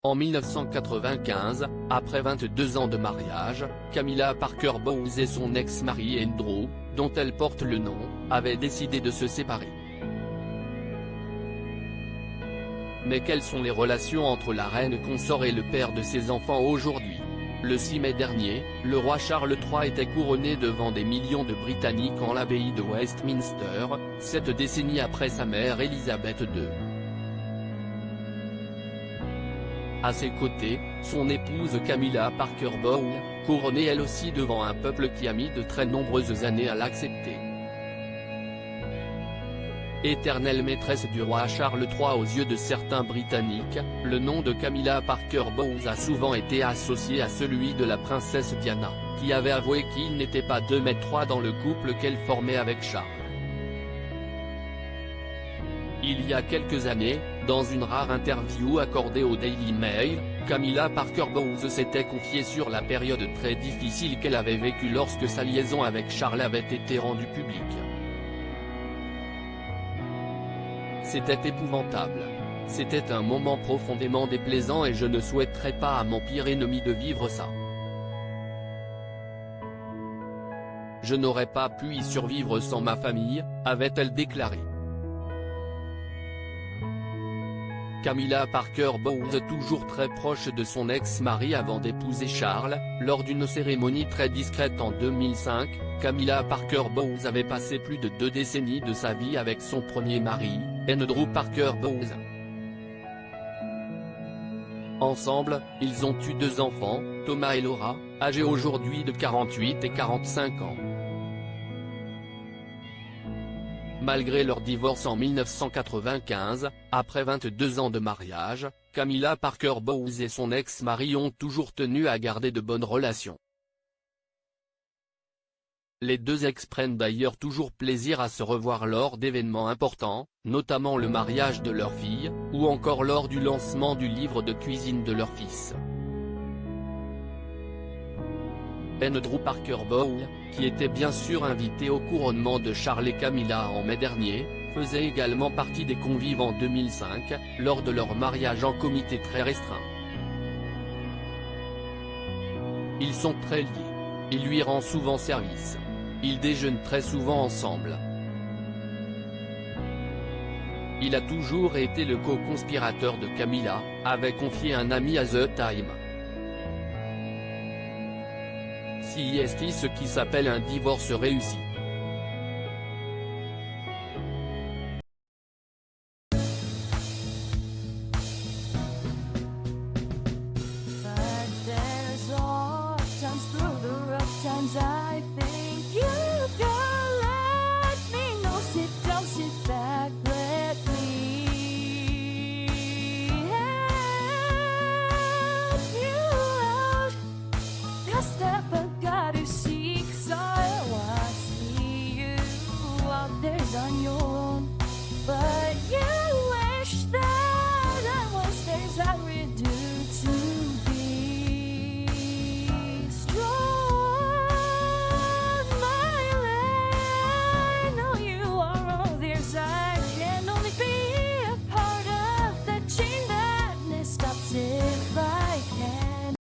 En 1995, après 22 ans de mariage, Camilla Parker Bowles et son ex-mari Andrew, dont elle porte le nom, avaient décidé de se séparer. Mais quelles sont les relations entre la reine consort et le père de ses enfants aujourd'hui? Le 6 mai dernier, le roi Charles III était couronné devant des millions de Britanniques en l'abbaye de Westminster, 7 décennies après sa mère Élisabeth II. À ses côtés, son épouse Camilla Parker Bowles, couronnée elle aussi devant un peuple qui a mis de très nombreuses années à l'accepter. Éternelle maîtresse du roi Charles III aux yeux de certains Britanniques, le nom de Camilla Parker Bowles a souvent été associé à celui de la princesse Diana, qui avait avoué qu'il n'était pas 2,3 m dans le couple qu'elle formait avec Charles. Il y a quelques années, dans une rare interview accordée au Daily Mail, Camilla Parker Bowles s'était confiée sur la période très difficile qu'elle avait vécue lorsque sa liaison avec Charles avait été rendue publique. C'était épouvantable. C'était un moment profondément déplaisant et je ne souhaiterais pas à mon pire ennemi de vivre ça. Je n'aurais pas pu y survivre sans ma famille, avait-elle déclaré. Camilla Parker Bowles, toujours très proche de son ex-mari avant d'épouser Charles, lors d'une cérémonie très discrète en 2005, Camilla Parker Bowles avait passé plus de 2 décennies de sa vie avec son premier mari, Andrew Parker Bowles. Ensemble, ils ont eu 2 enfants, Thomas et Laura, âgés aujourd'hui de 48 et 45 ans. Malgré leur divorce en 1995, après 22 ans de mariage, Camilla Parker Bowles et son ex-mari ont toujours tenu à garder de bonnes relations. Les deux ex prennent d'ailleurs toujours plaisir à se revoir lors d'événements importants, notamment le mariage de leur fille, ou encore lors du lancement du livre de cuisine de leur fils. Andrew Parker Bowles, qui était bien sûr invité au couronnement de Charles et Camilla en mai dernier, faisait également partie des convives en 2005, lors de leur mariage en comité très restreint. Ils sont très liés. Il lui rend souvent service. Ils déjeunent très souvent ensemble. Il a toujours été le co-conspirateur de Camilla, avait confié un ami à The Time. C'est ce qui s'appelle un divorce réussi.